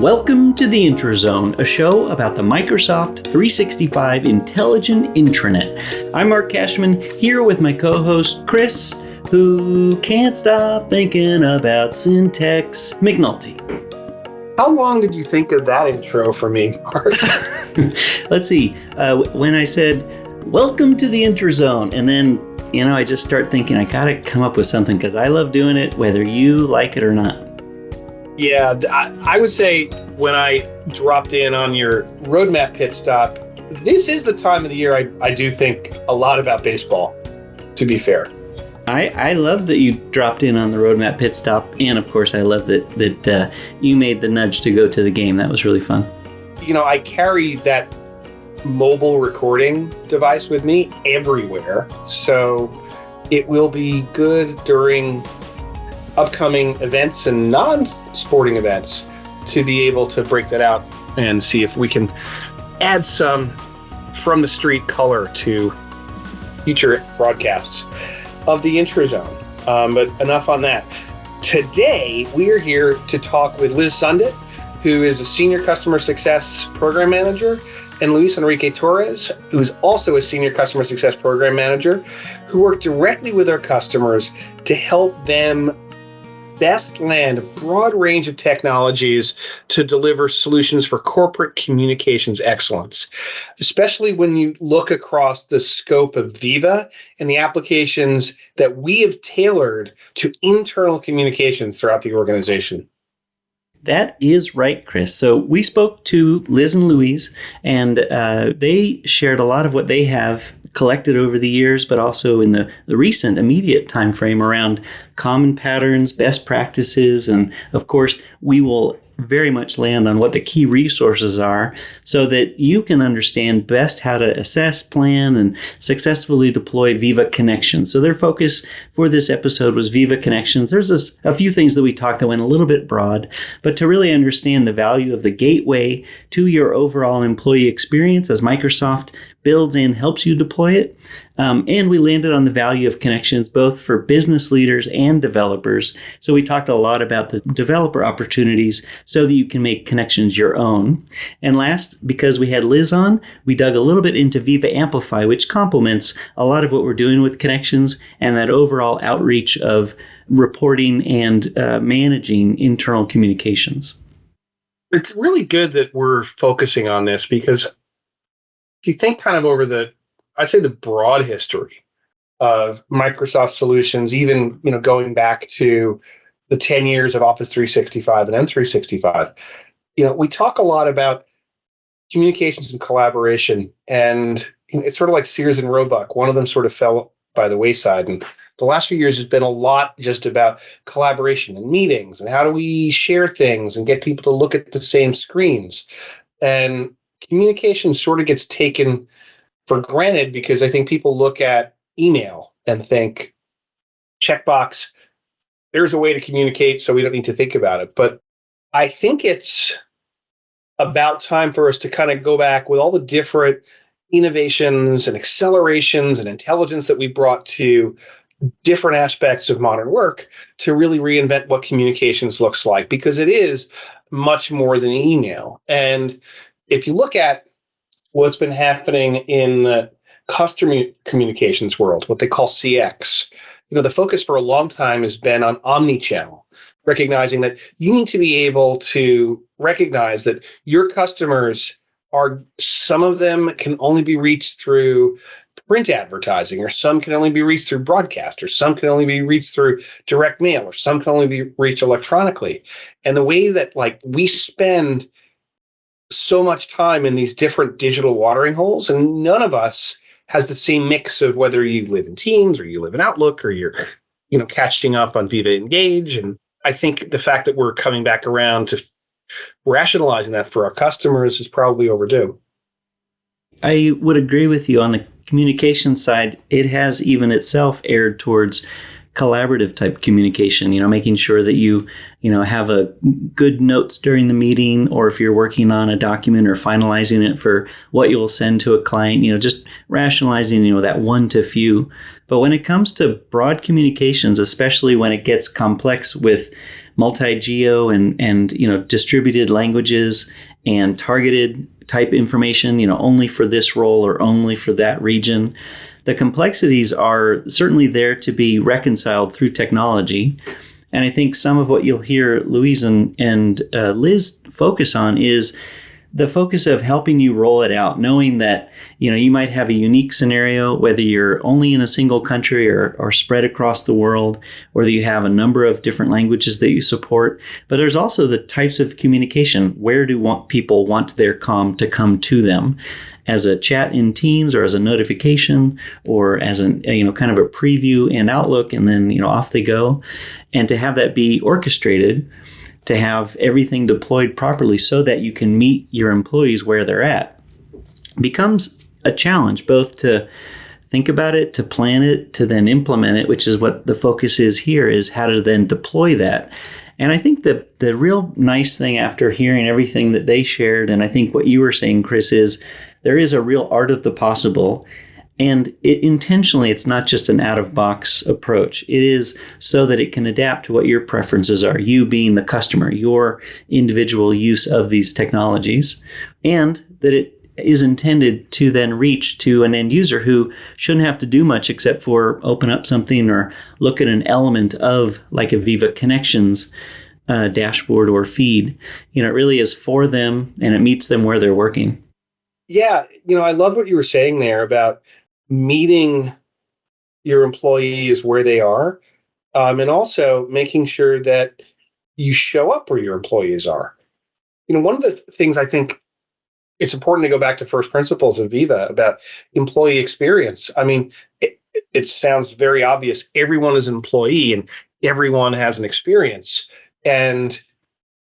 Welcome to the Intrazone, a show about the Microsoft 365 Intelligent Intranet. I'm Mark Cashman, here with my co-host Chris, who can't stop thinking about Syntax McNulty. How long did you think of that intro for me, Mark? Let's see. When I said, welcome to the Intrazone, and then, I just start thinking I got to come up with something because I love doing it, whether you like it or not. Yeah, I would say when I dropped in on your roadmap pit stop, this is the time of the year I do think a lot about baseball, to be fair. I love that you dropped in on the roadmap pit stop, and of course I love that you made the nudge to go to the game. That was really fun. I carry that mobile recording device with me everywhere, so it will be good during upcoming events and non-sporting events to be able to break that out and see if we can add some from the street color to future broadcasts of the Intrazone. But enough on that. Today, we are here to talk with Liz Sundit, who is a Senior Customer Success Program Manager, and Luis Enrique Torres, who is also a Senior Customer Success Program Manager, who work directly with our customers to help them best land a broad range of technologies to deliver solutions for corporate communications excellence, especially when you look across the scope of Viva and the applications that we have tailored to internal communications throughout the organization. That is right, Chris. So we spoke to Liz and Louise, and they shared a lot of what they have collected over the years, but also in the recent immediate time frame around common patterns, best practices, and of course, we will very much land on what the key resources are so that you can understand best how to assess, plan, and successfully deploy Viva Connections. So their focus for this episode was Viva Connections. There's a few things that we talked that went a little bit broad, but to really understand the value of the gateway to your overall employee experience as Microsoft builds and helps you deploy it. And we landed on the value of connections both for business leaders and developers. So we talked a lot about the developer opportunities so that you can make connections your own. And last, because we had Liz on, we dug a little bit into Viva Amplify, which complements a lot of what we're doing with connections and that overall outreach of reporting and managing internal communications. It's really good that we're focusing on this because if you think kind of over I'd say the broad history of Microsoft solutions, even going back to the 10 years of Office 365 and M365, we talk a lot about communications and collaboration, and it's sort of like Sears and Roebuck. One of them sort of fell by the wayside, and the last few years has been a lot just about collaboration and meetings and how do we share things and get people to look at the same screens. And communication sort of gets taken for granted because I think people look at email and think, checkbox, there's a way to communicate, so we don't need to think about it. But I think it's about time for us to kind of go back with all the different innovations and accelerations and intelligence that we brought to different aspects of modern work to really reinvent what communications looks like, because it is much more than email. And if you look at what's been happening in the customer communications world, what they call CX, the focus for a long time has been on omni-channel, recognizing that you need to be able to recognize that your customers some of them can only be reached through print advertising, or some can only be reached through broadcast, or some can only be reached through direct mail, or some can only be reached electronically. And the way that we spend so much time in these different digital watering holes, and none of us has the same mix of whether you live in Teams or you live in Outlook or you're, catching up on Viva Engage. And I think the fact that we're coming back around to rationalizing that for our customers is probably overdue. I would agree with you on the communication side. It has even itself erred towards collaborative type communication, making sure that you have a good notes during the meeting, or if you're working on a document or finalizing it for what you will send to a client, just rationalizing, that one to few. But when it comes to broad communications, especially when it gets complex with multi-geo and distributed languages and targeted type information, only for this role or only for that region. The complexities are certainly there to be reconciled through technology. And I think some of what you'll hear Louise and Liz focus on is the focus of helping you roll it out, knowing that, you might have a unique scenario, whether you're only in a single country or spread across the world, or that you have a number of different languages that you support. But there's also the types of communication. Where do people want their comm to come to them? As a chat in Teams, or as a notification, or as kind of a preview in Outlook, and then, off they go. And to have that be orchestrated, to have everything deployed properly so that you can meet your employees where they're at, becomes a challenge, both to think about it, to plan it, to then implement it, which is what the focus is here, is how to then deploy that. And I think that the real nice thing after hearing everything that they shared, and I think what you were saying, Chris, is there is a real art of the possible. And intentionally, it's not just an out-of-box approach. It is so that it can adapt to what your preferences are, you being the customer, your individual use of these technologies, and that it is intended to then reach to an end user who shouldn't have to do much except for open up something or look at an element of, like, a Viva Connections dashboard or feed. It really is for them, and it meets them where they're working. Yeah, I love what you were saying there about meeting your employees where they are, and also making sure that you show up where your employees are. One of the things I think it's important to go back to first principles of Viva about employee experience. I mean, it sounds very obvious. Everyone is an employee and everyone has an experience. And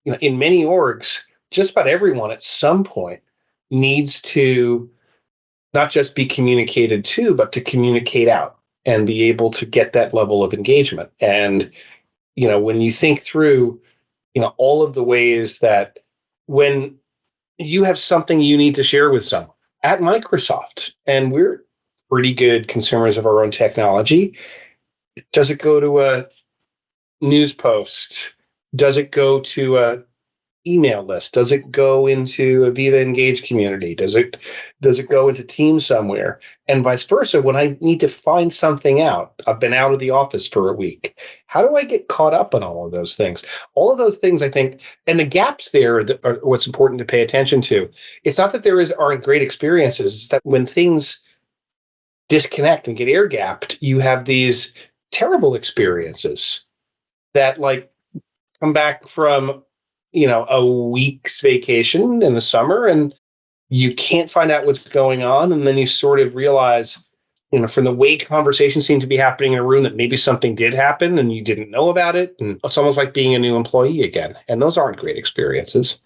in many orgs, just about everyone at some point needs to not just be communicated to, but to communicate out and be able to get that level of engagement. And, when you think through, all of the ways that when you have something you need to share with someone at Microsoft, and we're pretty good consumers of our own technology, does it go to a news post? Does it go to a email list? Does it go into a Viva Engage community? Does it go into Teams somewhere? And vice versa, when I need to find something out, I've been out of the office for a week. How do I get caught up on all of those things? All of those things, I think, and the gaps there are what's important to pay attention to. It's not that there aren't great experiences. It's that when things disconnect and get air gapped, you have these terrible experiences that, like, come back from a week's vacation in the summer and you can't find out what's going on. And then you sort of realize, from the way conversations seem to be happening in a room, that maybe something did happen and you didn't know about it. And it's almost like being a new employee again. And those aren't great experiences.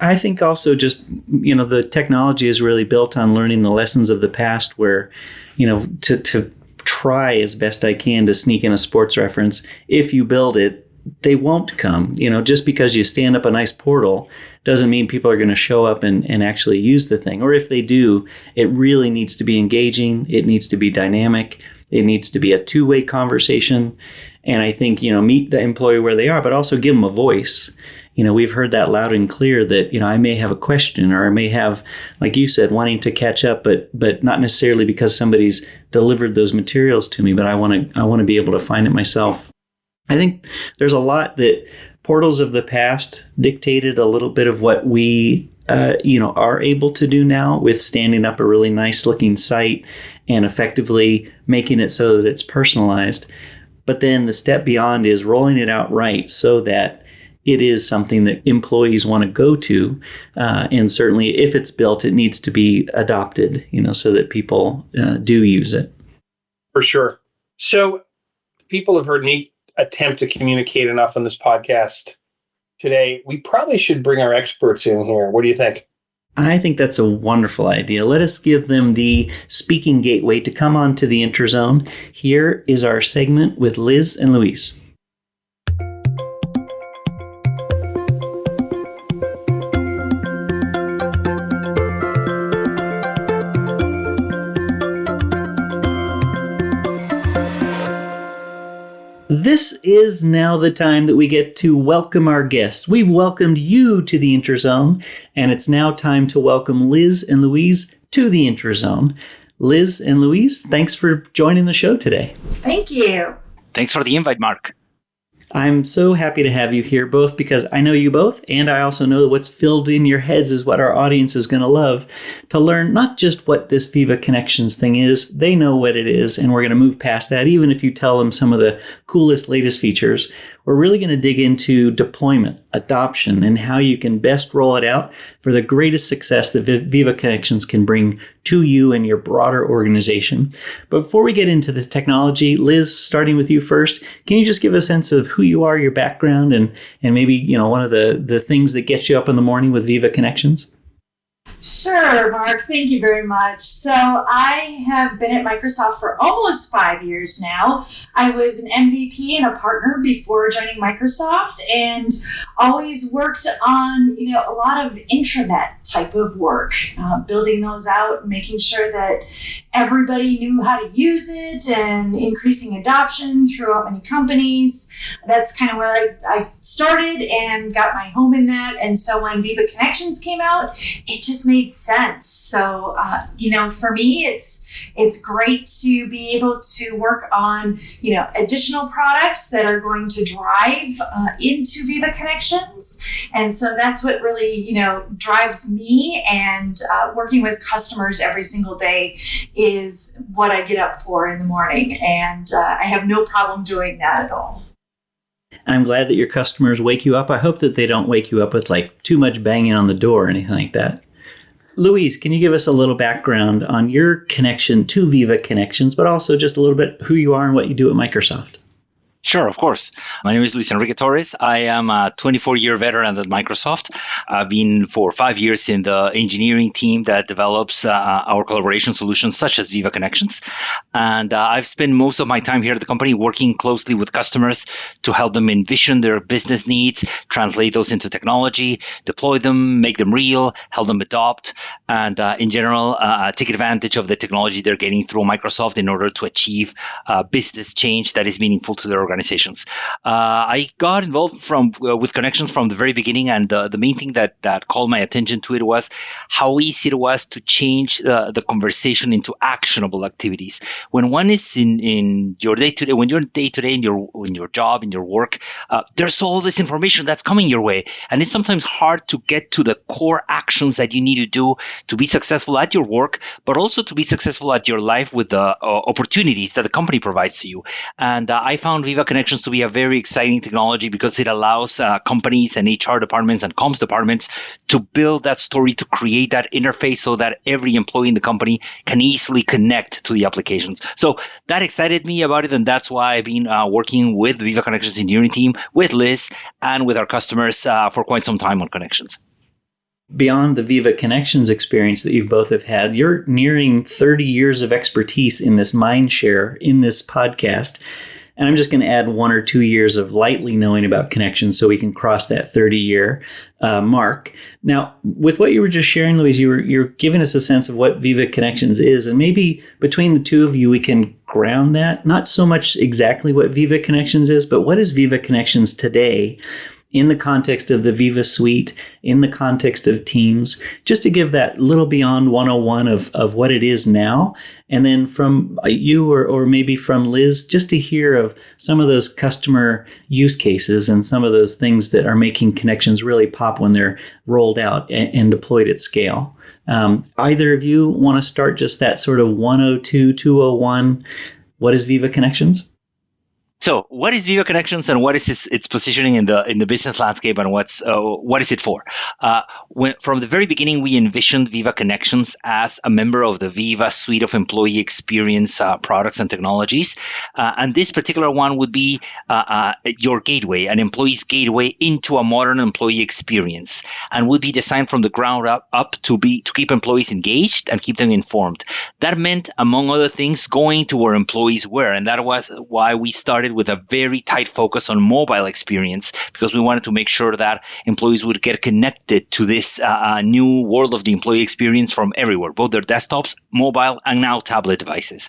I think also just, the technology is really built on learning the lessons of the past where, to try as best I can to sneak in a sports reference. If you build it, they won't come. Just because you stand up a nice portal doesn't mean people are going to show up and actually use the thing. Or if they do, it really needs to be engaging. It needs to be dynamic. It needs to be a two-way conversation. And I think, meet the employee where they are, but also give them a voice. We've heard that loud and clear that, I may have a question, or I may have, like you said, wanting to catch up, but not necessarily because somebody's delivered those materials to me, but I want to be able to find it myself. I think there's a lot that portals of the past dictated a little bit of what we, are able to do now with standing up a really nice looking site and effectively making it so that it's personalized. But then the step beyond is rolling it out right so that it is something that employees want to go to. And certainly if it's built, it needs to be adopted, so that people do use it. For sure. So people have heard me attempt to communicate enough on this podcast today. We probably should bring our experts in here. What do you think? I think that's a wonderful idea. Let us give them the speaking gateway to come on to the Interzone. Here is our segment with Liz and Louise. this is now the time that we get to welcome our guests. We've welcomed you to the Interzone, and it's now time to welcome Liz and Louise to the Interzone. Liz and Louise, thanks for joining the show today. Thank you. Thanks for the invite, Mark. I'm so happy to have you here, both because I know you both, and I also know that what's filled in your heads is what our audience is going to love, to learn not just what this Viva Connections thing is, they know what it is, and we're going to move past that, even if you tell them some of the coolest, latest features. We're really going to dig into deployment, adoption, and how you can best roll it out for the greatest success that Viva Connections can bring to you and your broader organization. But before we get into the technology, Liz, starting with you first, can you just give a sense of who you are, your background, and maybe one of the things that gets you up in the morning with Viva Connections? Sure, Mark. Thank you very much. So I have been at Microsoft for almost 5 years now. I was an MVP and a partner before joining Microsoft, and always worked on a lot of intranet type of work, building those out and making sure that everybody knew how to use it and increasing adoption throughout many companies. That's kind of where I started and got my home in that. And so when Viva Connections came out, it just made sense. So, for me, it's great to be able to work on, additional products that are going to drive into Viva Connections. And so that's what really, drives me, and working with customers every single day is what I get up for in the morning. And I have no problem doing that at all. I'm glad that your customers wake you up. I hope that they don't wake you up with too much banging on the door or anything like that. Louise, can you give us a little background on your connection to Viva Connections, but also just a little bit who you are and what you do at Microsoft? Sure, of course. My name is Luis Enrique Torres. I am a 24-year veteran at Microsoft. I've been for 5 years in the engineering team that develops our collaboration solutions such as Viva Connections. And I've spent most of my time here at the company working closely with customers to help them envision their business needs, translate those into technology, deploy them, make them real, help them adopt, and in general, take advantage of the technology they're getting through Microsoft in order to achieve business change that is meaningful to their organizations. I got involved with Connections from the very beginning, and the main thing that called my attention to it was how easy it was to change the conversation into actionable activities. When one is in your day-to-day, when you're day-to-day in your job, in your work, there's all this information that's coming your way, and it's sometimes hard to get to the core actions that you need to do to be successful at your work, but also to be successful at your life with the opportunities that the company provides to you. And I found Viva Connections to be a very exciting technology because it allows companies and HR departments and comms departments to build that story, to create that interface so that every employee in the company can easily connect to the applications. So that excited me about it, and that's why I've been working with Viva Connections engineering team, with Liz, and with our customers for quite some time on Connections. Beyond the Viva Connections experience that you both have had, you're nearing 30 years of expertise in this mind share in this podcast. And I'm just going to add 1 or 2 years of lightly knowing about Connections so we can cross that 30-year mark. Now, with what you were just sharing, Louise, you're giving us a sense of what Viva Connections is. And maybe between the two of you, we can ground that. Not so much exactly what Viva Connections is, but what is Viva Connections today in the context of the Viva Suite, in the context of Teams, just to give that little beyond 101 of what it is now. And then from you or maybe from Liz, just to hear of some of those customer use cases and some of those things that are making Connections really pop when they're rolled out and deployed at scale. Either of you want to start just that sort of 102, 201? What is Viva Connections? So, what is Viva Connections, and what is its positioning in the business landscape, and what is it for? From the very beginning, we envisioned Viva Connections as a member of the Viva suite of employee experience products and technologies, and this particular one would be your gateway, an employee's gateway into a modern employee experience, and would be designed from the ground up to keep employees engaged and keep them informed. That meant, among other things, going to where employees were, and that was why we started with a very tight focus on mobile experience because we wanted to make sure that employees would get connected to this new world of the employee experience from everywhere, both their desktops, mobile, and now tablet devices.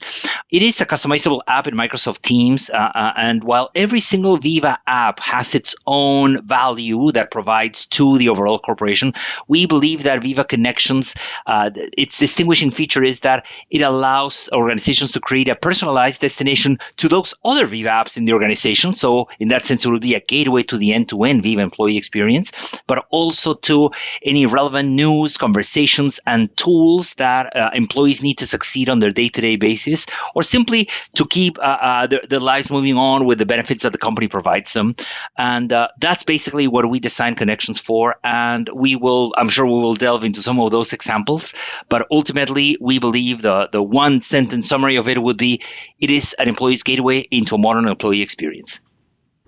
It is a customizable app in Microsoft Teams, and while every single Viva app has its own value that provides to the overall corporation, we believe that Viva Connections, its distinguishing feature is that it allows organizations to create a personalized destination to those other Viva apps in the organization. So in that sense, it will be a gateway to the end-to-end Viva employee experience, but also to any relevant news, conversations, and tools that employees need to succeed on their day-to-day basis, or simply to keep their lives moving on with the benefits that the company provides them. And that's basically what we designed Connections for. And I'm sure we will delve into some of those examples. But ultimately, we believe the one sentence summary of it would be, it is an employee's gateway into a modern employee experience.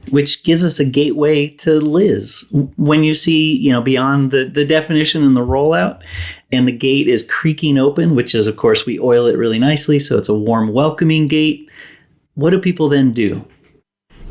Which gives us a gateway to Liz. When you see, beyond the definition and the rollout, and the gate is creaking open, which is, of course, we oil it really nicely, so it's a warm, welcoming gate. What do people then do?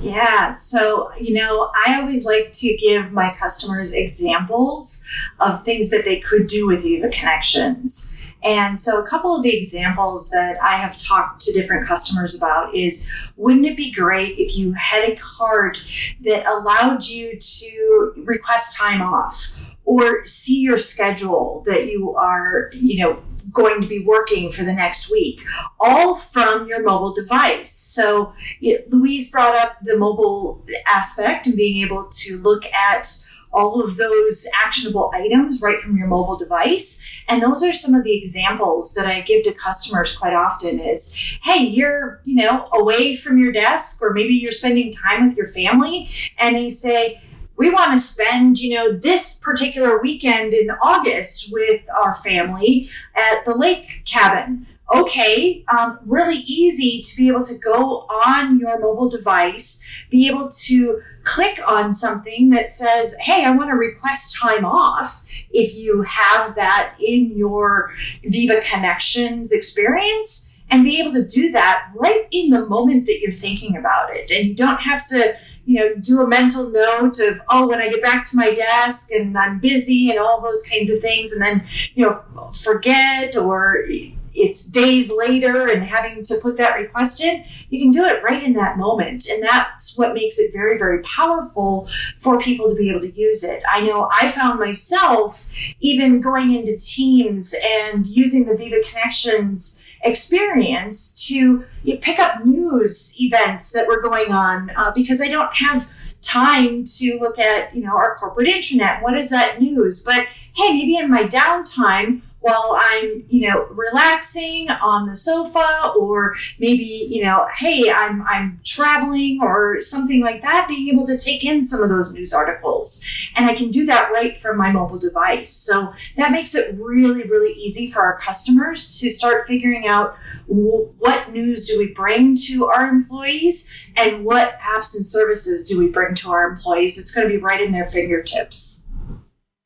Yeah, so, I always like to give my customers examples of things that they could do with Viva Connections. And so a couple of the examples that I have talked to different customers about is, wouldn't it be great if you had a card that allowed you to request time off or see your schedule that you are, going to be working for the next week, all from your mobile device? So Louise brought up the mobile aspect and being able to look at all of those actionable items right from your mobile device. And those are some of the examples that I give to customers quite often is, hey, you're, away from your desk, or maybe you're spending time with your family, and they say, we want to spend, this particular weekend in August with our family at the lake cabin. Okay, really easy to be able to go on your mobile device, be able to click on something that says, hey, I want to request time off. If you have that in your Viva Connections experience, and be able to do that right in the moment that you're thinking about it. And you don't have to, do a mental note of, when I get back to my desk and I'm busy and all those kinds of things, and then, forget, or it's days later and having to put that request in. You can do it right in that moment. And that's what makes it very, very powerful for people to be able to use it. I know I found myself even going into Teams and using the Viva Connections experience to pick up news events that were going on because I don't have time to look at, our corporate intranet. What is that news? But hey, maybe in my downtime, while I'm, relaxing on the sofa, or maybe, hey, I'm traveling or something like that, being able to take in some of those news articles. And I can do that right from my mobile device. So that makes it really, really easy for our customers to start figuring out what news do we bring to our employees and what apps and services do we bring to our employees. It's going to be right in their fingertips.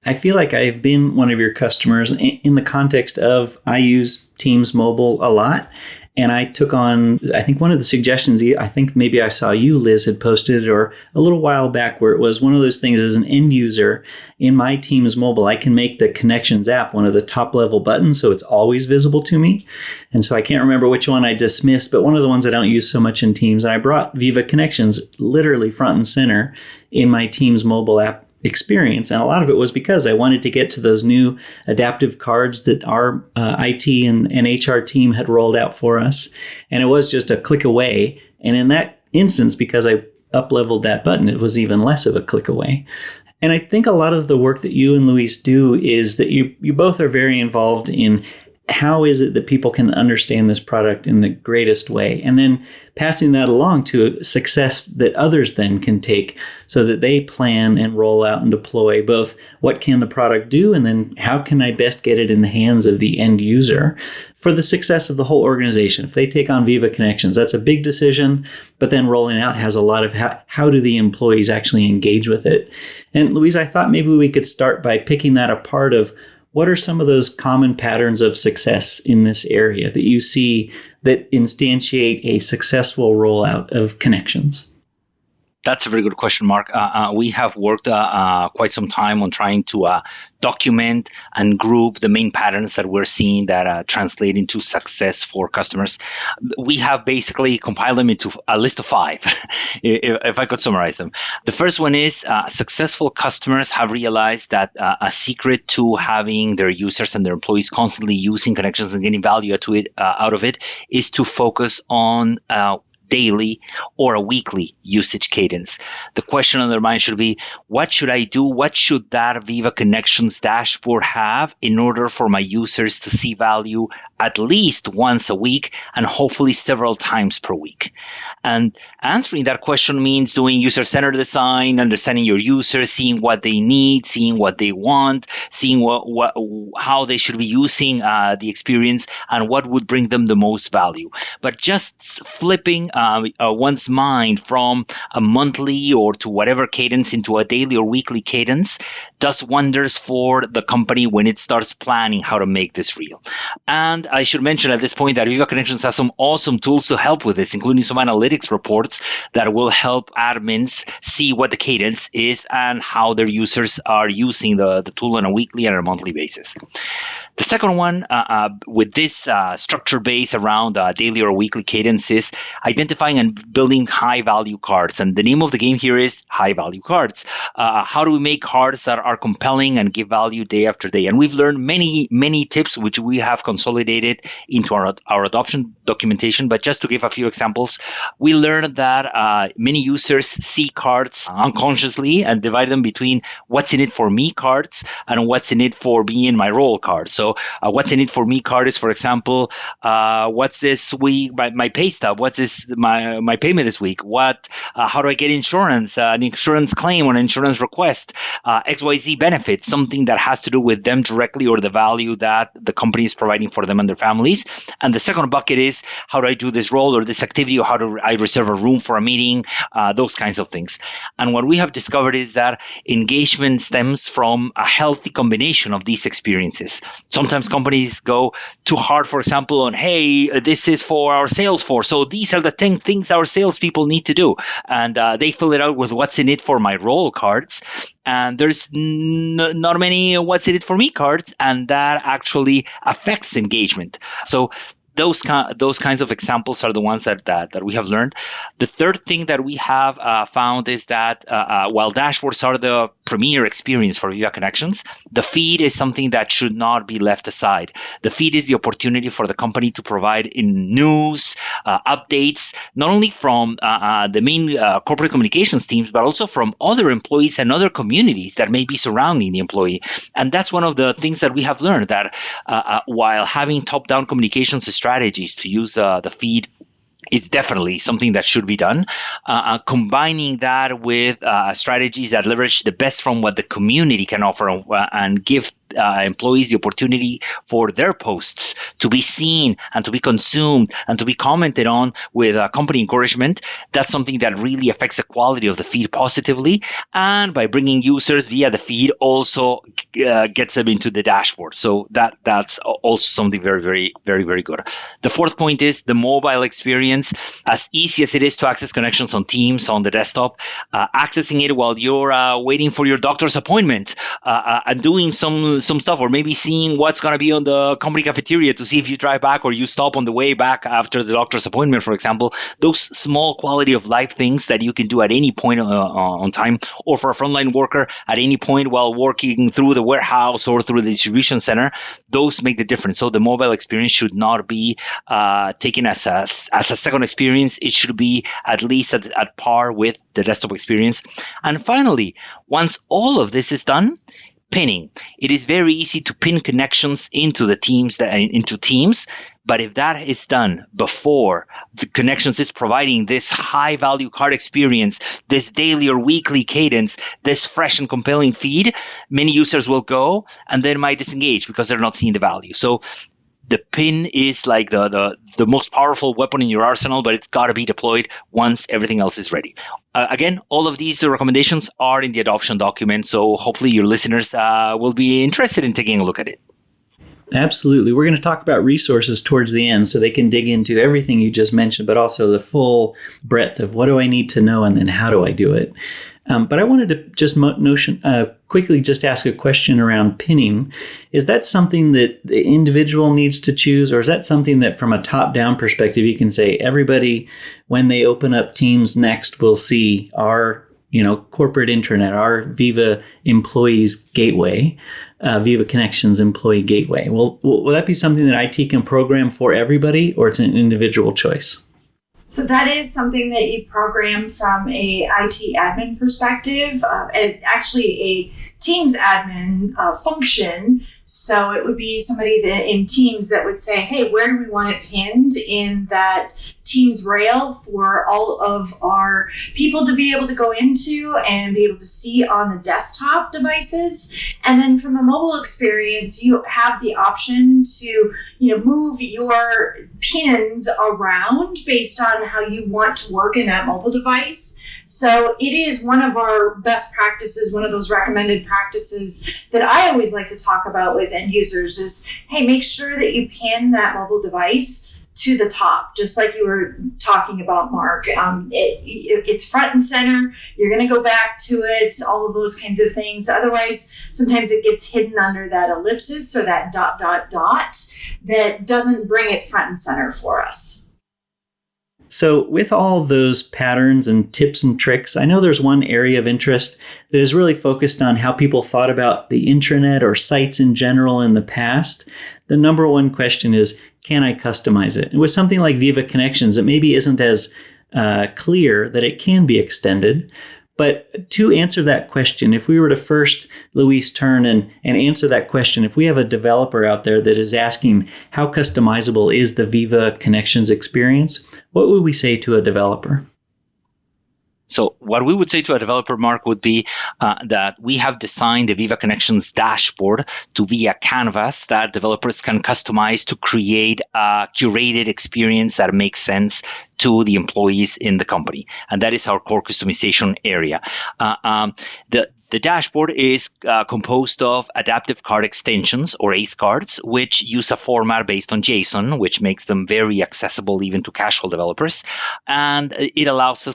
I feel like I've been one of your customers in the context of I use Teams Mobile a lot. And I took on, I think one of the suggestions, I think maybe I saw you, Liz, had posted or a little while back, where it was one of those things as an end user in my Teams Mobile, I can make the Connections app one of the top level buttons, so it's always visible to me. And so I can't remember which one I dismissed, but one of the ones I don't use so much in Teams. And I brought Viva Connections literally front and center in my Teams Mobile app experience. And a lot of it was because I wanted to get to those new adaptive cards that our IT and HR team had rolled out for us. And it was just a click away. And in that instance, because I up-leveled that button, it was even less of a click away. And I think a lot of the work that you and Luis do is that you both are very involved in how is it that people can understand this product in the greatest way, and then passing that along to success that others then can take so that they plan and roll out and deploy both what can the product do and then how can I best get it in the hands of the end user for the success of the whole organization. If they take on Viva Connections, that's a big decision, but then rolling out has a lot of how do the employees actually engage with it. And Louise, I thought maybe we could start by picking that apart of what are some of those common patterns of success in this area that you see that instantiate a successful rollout of Connections? That's a very good question, Mark. We have worked quite some time on trying to document and group the main patterns that we're seeing that translate into success for customers. We have basically compiled them into a list of 5, if I could summarize them. The first one is successful customers have realized that a secret to having their users and their employees constantly using connections and getting value out of it is to focus on daily or a weekly usage cadence. The question on their mind should be, what should I do? What should that Viva Connections dashboard have in order for my users to see value at least once a week and hopefully several times per week? And answering that question means doing user-centered design, understanding your users, seeing what they need, seeing what they want, seeing how they should be using the experience and what would bring them the most value. But just flipping one's mind from a monthly or to whatever cadence into a daily or weekly cadence does wonders for the company when it starts planning how to make this real. And I should mention at this point that Viva Connections has some awesome tools to help with this, including some analytics reports that will help admins see what the cadence is and how their users are using the tool on a weekly and a monthly basis. The second one, with this structure base around daily or weekly cadence, is identifying and building high-value cards. And the name of the game here is high-value cards. How do we make cards that are compelling and give value day after day? And we've learned many, many tips, which we have consolidated into our adoption documentation. But just to give a few examples, we learned that many users see cards unconsciously and divide them between what's in it for me cards and what's in it for me in my role cards. So what's in it for me card is, for example, what's this week, my pay stub, what's this, my payment this week, how do I get insurance, an insurance claim or an insurance request, XYZ benefit, something that has to do with them directly or the value that the company is providing for them and their families. And the second bucket is, how do I do this role or this activity, or how do I reserve a room for a meeting, those kinds of things. And what we have discovered is that engagement stems from a healthy combination of these experiences. Sometimes companies go too hard, for example, on, hey, this is for our sales force, so these are the 10 things our salespeople need to do. And they fill it out with what's in it for my role cards. And there's not many what's in it for me cards, and that actually affects engagement. So those kinds of examples are the ones that we have learned. The third thing that we have found is that while dashboards are the premier experience for Viva Connections, the feed is something that should not be left aside. The feed is the opportunity for the company to provide in news, updates, not only from the main corporate communications teams, but also from other employees and other communities that may be surrounding the employee. And that's one of the things that we have learned, that while having top-down communications strategies to use the feed is definitely something that should be done. Combining that with strategies that leverage the best from what the community can offer and give employees the opportunity for their posts to be seen and to be consumed and to be commented on with company encouragement, that's something that really affects the quality of the feed positively. And by bringing users via the feed also gets them into the dashboard. So that's also something very, very, very, very good. The fourth point is the mobile experience. As easy as it is to access connections on Teams on the desktop, accessing it while you're waiting for your doctor's appointment and doing some stuff, or maybe seeing what's going to be on the company cafeteria to see if you drive back or you stop on the way back after the doctor's appointment, for example. Those small quality of life things that you can do at any point on time, or for a frontline worker at any point while working through the warehouse or through the distribution center, those make the difference. So the mobile experience should not be taken as a second experience. It should be at least at par with the desktop experience. And finally, once all of this is done, pinning. It is very easy to pin connections into teams, but if that is done before the connections is providing this high value card experience, this daily or weekly cadence, this fresh and compelling feed, many users will go and then might disengage because they're not seeing the value. So the pin is like the most powerful weapon in your arsenal, but it's got to be deployed once everything else is ready. Again, all of these recommendations are in the adoption document, so hopefully your listeners will be interested in taking a look at it. Absolutely. We're going to talk about resources towards the end so they can dig into everything you just mentioned, but also the full breadth of what do I need to know and then how do I do it. But I wanted to just quickly just ask a question around pinning. Is that something that the individual needs to choose, or is that something that from a top-down perspective you can say everybody, when they open up Teams next, will see our corporate intranet, our Viva employees gateway, Viva Connections employee gateway. Will that be something that IT can program for everybody, or it's an individual choice? So that is something that you program from a IT admin perspective, and actually a Teams admin function. So it would be somebody that in Teams that would say, hey, where do we want it pinned in that Teams rail for all of our people to be able to go into and be able to see on the desktop devices. And then from a mobile experience, you have the option to, move your pins around based on how you want to work in that mobile device. So it is one of our best practices, one of those recommended practices that I always like to talk about with end users is, hey, make sure that you pin that mobile device to the top, just like you were talking about, Mark. It's front and center. You're going to go back to it, all of those kinds of things. Otherwise, sometimes it gets hidden under that ellipsis or that ... that doesn't bring it front and center for us. So with all those patterns and tips and tricks, I know there's one area of interest that is really focused on how people thought about the intranet or sites in general in the past. The number one question is, can I customize it? And with something like Viva Connections, it maybe isn't as clear that it can be extended. But to answer that question, if we were to first, Luis, turn and answer that question, if we have a developer out there that is asking how customizable is the Viva Connections experience, what would we say to a developer? So what we would say to a developer, Mark, would be that we have designed the Viva Connections dashboard to be a canvas that developers can customize to create a curated experience that makes sense to the employees in the company. And that is our core customization area. The dashboard is composed of adaptive card extensions, or ACE cards, which use a format based on JSON, which makes them very accessible even to casual developers. And it allows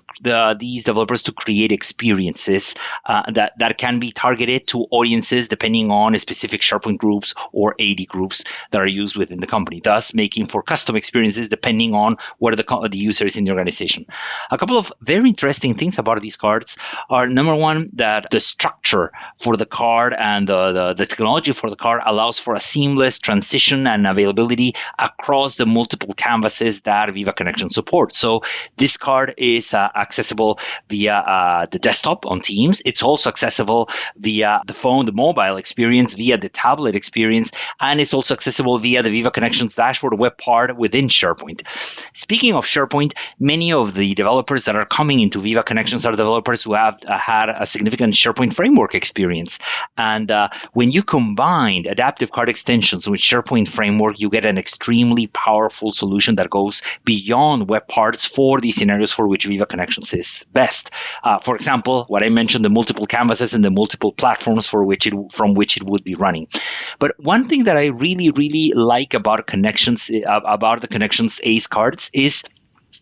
these developers to create experiences that can be targeted to audiences depending on specific SharePoint groups or AD groups that are used within the company, thus making for custom experiences depending on where the user is in the organization. A couple of very interesting things about these cards are, number one, that the structure for the card and the technology for the card allows for a seamless transition and availability across the multiple canvases that Viva Connection supports. So this card is accessible via the desktop on Teams. It's also accessible via the phone, the mobile experience, via the tablet experience, and it's also accessible via the Viva Connections dashboard web part within SharePoint. Speaking of SharePoint, many of the developers that are coming into Viva Connections are developers who have had a significant SharePoint framework experience. And when you combine adaptive card extensions with SharePoint framework, you get an extremely powerful solution that goes beyond web parts for the scenarios for which Viva Connections is best. For example, what I mentioned, the multiple canvases and the multiple platforms from which it would be running. But one thing that I really, really like about Connections, about the Connections ACE cards, is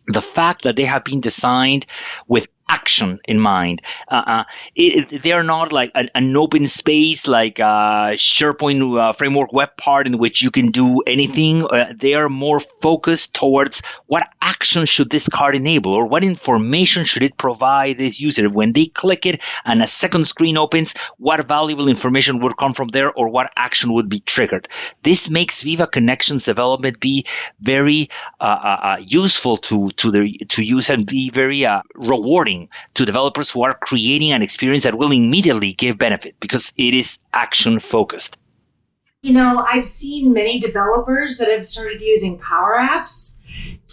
the fact that they have been designed with action in mind. They are not like an open space like SharePoint framework web part in which you can do anything. They are more focused towards what action should this card enable, or what information should it provide this user. When they click it and a second screen opens, what valuable information would come from there, or what action would be triggered. This makes Viva Connections development be very useful to use, and be very rewarding to developers who are creating an experience that will immediately give benefit because it is action focused. I've seen many developers that have started using Power Apps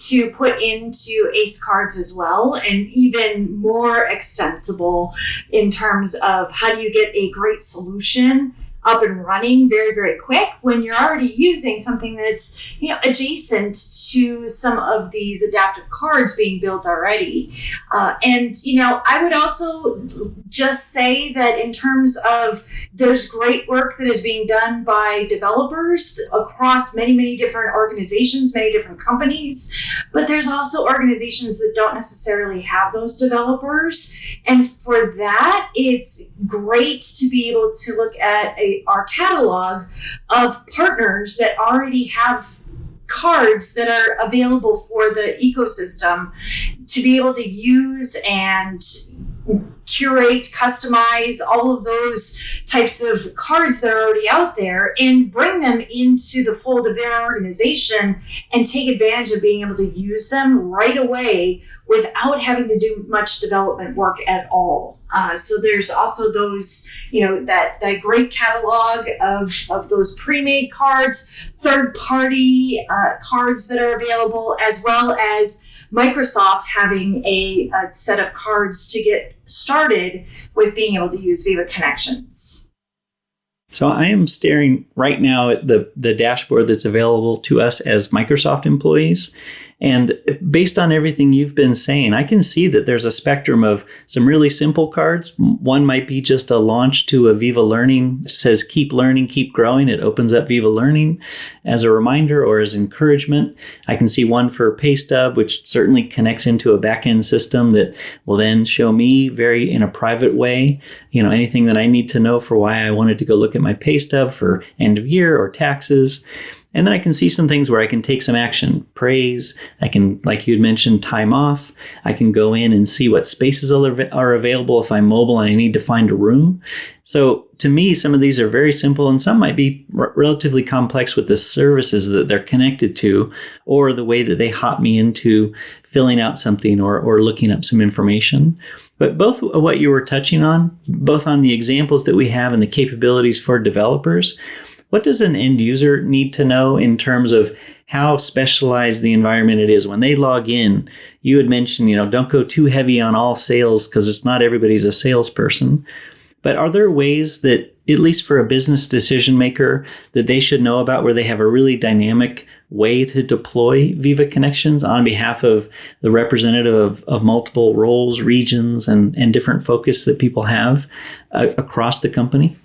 to put into ACE cards as well, and even more extensible in terms of how do you get a great solution up and running very, very quick when you're already using something that's, adjacent to some of these adaptive cards being built already. And I would also just say that in terms of there's great work that is being done by developers across many, many different organizations, many different companies, but there's also organizations that don't necessarily have those developers. And for that, it's great to be able to look at our catalog of partners that already have cards that are available for the ecosystem to be able to use and curate, customize all of those types of cards that are already out there and bring them into the fold of their organization and take advantage of being able to use them right away without having to do much development work at all. So there's also those, that great catalog of those pre-made cards, third-party cards that are available, as well as Microsoft having a set of cards to get started with being able to use Viva Connections. So I am staring right now at the dashboard that's available to us as Microsoft employees. And based on everything you've been saying, I can see that there's a spectrum of some really simple cards. One might be just a launch to a Viva Learning. It says, keep learning, keep growing. It opens up Viva Learning as a reminder or as encouragement. I can see one for PayStub, which certainly connects into a back-end system that will then show me very in a private way, anything that I need to know for why I wanted to go look at my PayStub for end of year or taxes. And then I can see some things where I can take some action, praise. I can, like you had mentioned, time off. I can go in and see what spaces are available if I'm mobile and I need to find a room. So to me, some of these are very simple and some might be relatively complex with the services that they're connected to or the way that they hop me into filling out something or looking up some information. But both of what you were touching on, both on the examples that we have and the capabilities for developers, what does an end user need to know in terms of how specialized the environment it is? When they log in, you had mentioned, don't go too heavy on all sales because it's not everybody's a salesperson. But are there ways that, at least for a business decision maker, that they should know about where they have a really dynamic way to deploy Viva Connections on behalf of the representative of multiple roles, regions, and different focus that people have across the company?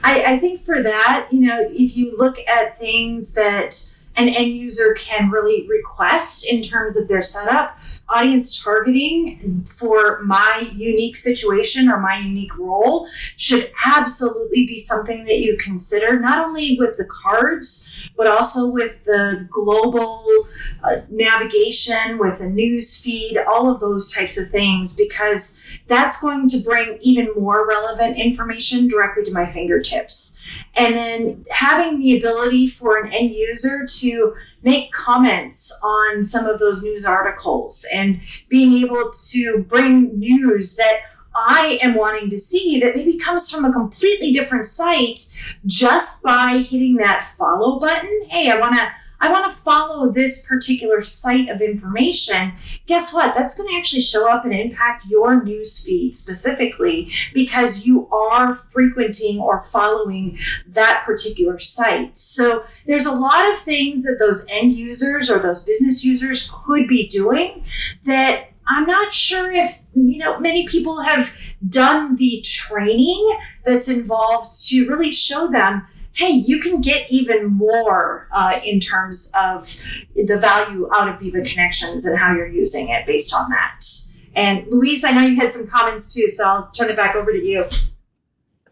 I think for that, if you look at things that an end user can really request in terms of their setup, audience targeting for my unique situation or my unique role should absolutely be something that you consider, not only with the cards, but also with the global navigation, with the news feed, all of those types of things, because that's going to bring even more relevant information directly to my fingertips. And then having the ability for an end user to make comments on some of those news articles and being able to bring news that I am wanting to see that maybe comes from a completely different site just by hitting that follow button. Hey, I want to follow this particular site of information. Guess what? That's going to actually show up and impact your news feed specifically because you are frequenting or following that particular site. So there's a lot of things that those end users or those business users could be doing that I'm not sure if, many people have done the training that's involved to really show them, hey, you can get even more in terms of the value out of Viva Connections and how you're using it based on that. And Luis, I know you had some comments too, so I'll turn it back over to you.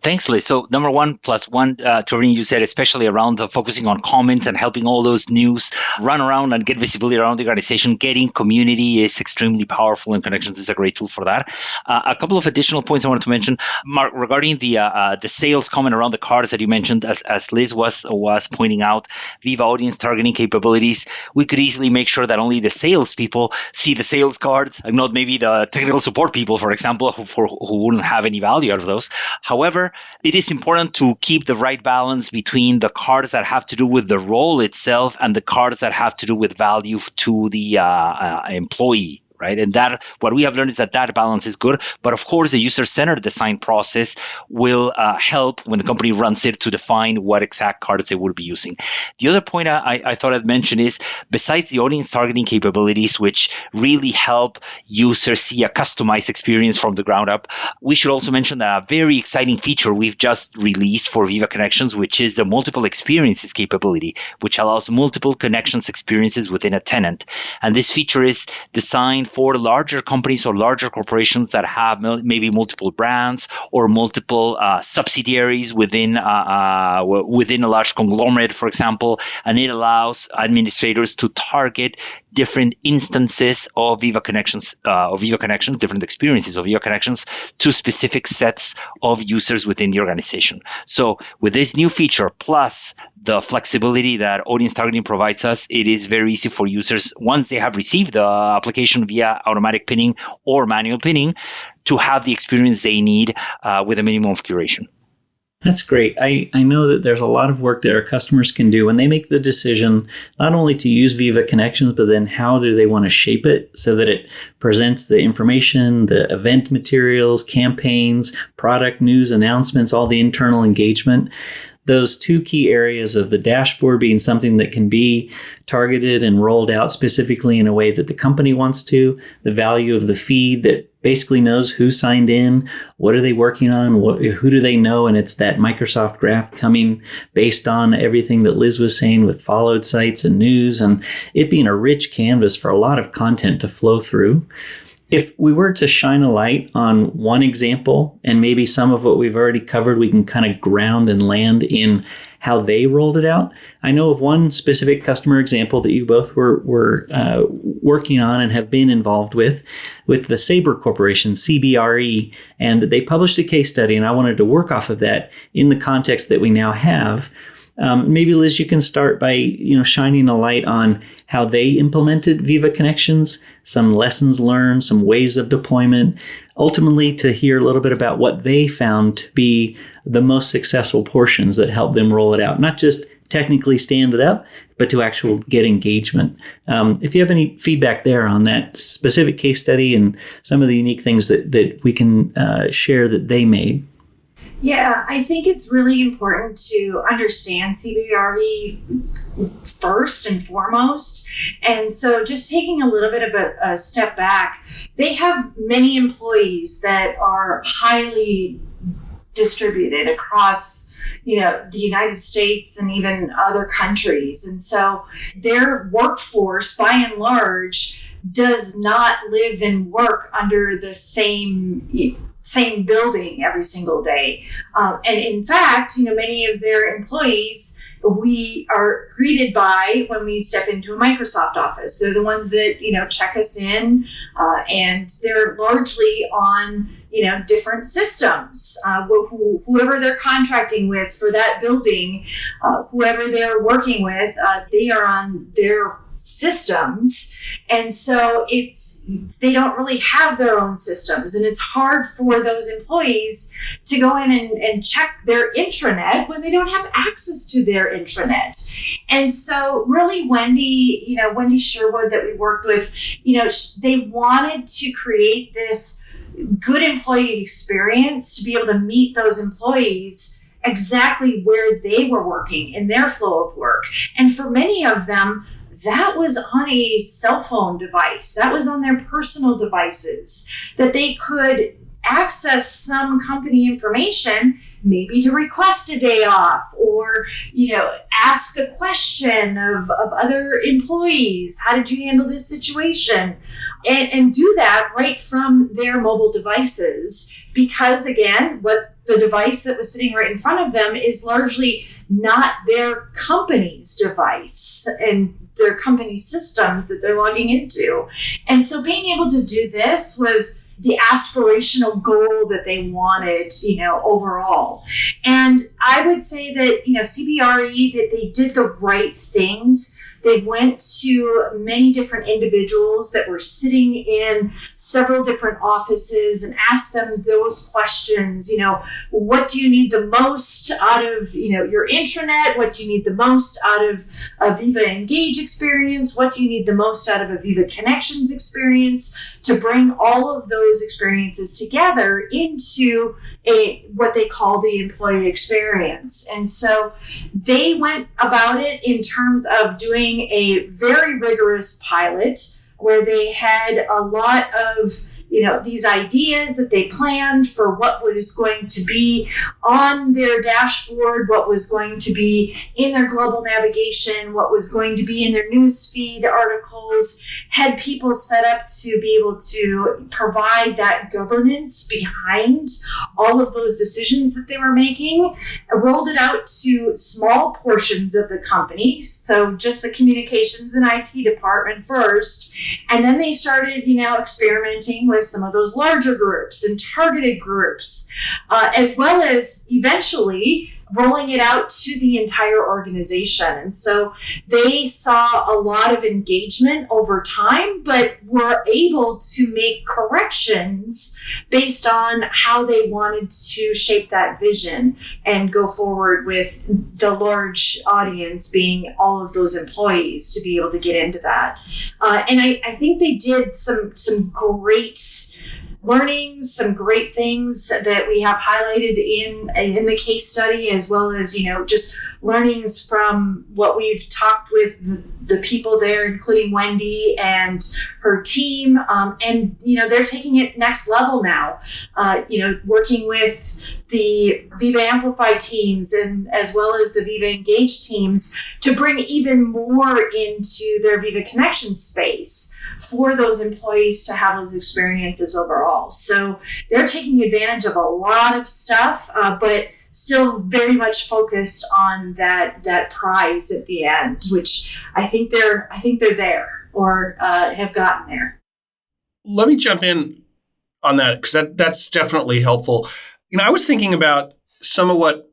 Thanks, Liz. So number 1+1, Toreen, you said, especially around focusing on comments and helping all those news run around and get visibility around the organization. Getting community is extremely powerful, and Connections is a great tool for that. A couple of additional points I wanted to mention, Mark, regarding the sales comment around the cards that you mentioned, as Liz was pointing out, Viva audience targeting capabilities. We could easily make sure that only the salespeople see the sales cards, and not maybe the technical support people, for example, who wouldn't have any value out of those. However, it is important to keep the right balance between the cards that have to do with the role itself and the cards that have to do with value to the employee right? And that what we have learned is that balance is good. But of course, the user-centered design process will help when the company runs it to define what exact cards they will be using. The other point I thought I'd mention is, besides the audience targeting capabilities, which really help users see a customized experience from the ground up, we should also mention a very exciting feature we've just released for Viva Connections, which is the multiple experiences capability, which allows multiple connections experiences within a tenant. And this feature is designed for larger companies or larger corporations that have maybe multiple brands or multiple subsidiaries within a large conglomerate, for example. And it allows administrators to target different instances of Viva Connections, different experiences of Viva Connections to specific sets of users within the organization. So with this new feature, plus the flexibility that audience targeting provides us, it is very easy for users, once they have received the application via automatic pinning or manual pinning, to have the experience they need with a minimum of curation. That's great. I know that there's a lot of work that our customers can do when they make the decision not only to use Viva Connections, but then how do they want to shape it so that it presents the information, the event materials, campaigns, product news, announcements, all the internal engagement. Those two key areas of the dashboard being something that can be targeted and rolled out specifically in a way that the company wants to, the value of the feed that basically knows who signed in, what are they working on, who do they know, and it's that Microsoft graph coming based on everything that Liz was saying with followed sites and news, and it being a rich canvas for a lot of content to flow through. If we were to shine a light on one example, and maybe some of what we've already covered, we can kind of ground and land in how they rolled it out. I know of one specific customer example that you both were working on and have been involved with the Sabre Corporation, CBRE, and they published a case study, and I wanted to work off of that in the context that we now have. Maybe Liz, you can start by shining a light on how they implemented Viva Connections, some lessons learned, some ways of deployment, ultimately to hear a little bit about what they found to be the most successful portions that helped them roll it out. Not just technically stand it up, but to actually get engagement. If you have any feedback there on that specific case study and some of the unique things that we can share that they made. Yeah, I think it's really important to understand CBRE first and foremost. And so just taking a little bit of a step back, they have many employees that are highly distributed across the United States and even other countries. And so their workforce, by and large, does not live and work under the same building every single day. And in fact, many of their employees we are greeted by when we step into a Microsoft office. They're the ones that, check us in, and they're largely on, different systems. Whoever they're contracting with for that building, whoever they're working with, they are on their systems. And so they don't really have their own systems, and it's hard for those employees to go in and check their intranet when they don't have access to their intranet. And so really Wendy Sherwood that we worked with, they wanted to create this good employee experience to be able to meet those employees exactly where they were working in their flow of work. And for many of them, that was on a cell phone device. That was on their personal devices, that they could access some company information, maybe to request a day off or, ask a question of other employees. How did you handle this situation? And do that right from their mobile devices. Because again, what the device that was sitting right in front of them is largely not their company's device and their company systems that they're logging into. And so being able to do this was the aspirational goal that they wanted, overall. And I would say that, CBRE, that they did the right things. They went to many different individuals that were sitting in several different offices and asked them those questions. What do you need the most out of, your intranet? What do you need the most out of a Viva Engage experience? What do you need the most out of a Viva Connections experience, to bring all of those experiences together into what they call the employee experience? And so they went about it in terms of doing a very rigorous pilot where they had a lot of these ideas that they planned for what was going to be on their dashboard, what was going to be in their global navigation, what was going to be in their newsfeed articles, had people set up to be able to provide that governance behind all of those decisions that they were making, rolled it out to small portions of the company, so just the communications and IT department first, and then they started, experimenting with some of those larger groups and targeted groups, as well as eventually rolling it out to the entire organization. And so they saw a lot of engagement over time, but were able to make corrections based on how they wanted to shape that vision and go forward with the large audience being all of those employees to be able to get into that. And I think they did some great learnings, some great things that we have highlighted in the case study, as well as, just learnings from what we've talked with the people there, including Wendy and her team. And, they're taking it next level now, working with the Viva Amplify teams and as well as the Viva Engage teams to bring even more into their Viva Connections space for those employees to have those experiences overall. So they're taking advantage of a lot of stuff, but still very much focused on that prize at the end, which I think they're there or have gotten there. Let me jump in on that, because that's definitely helpful. I was thinking about some of what,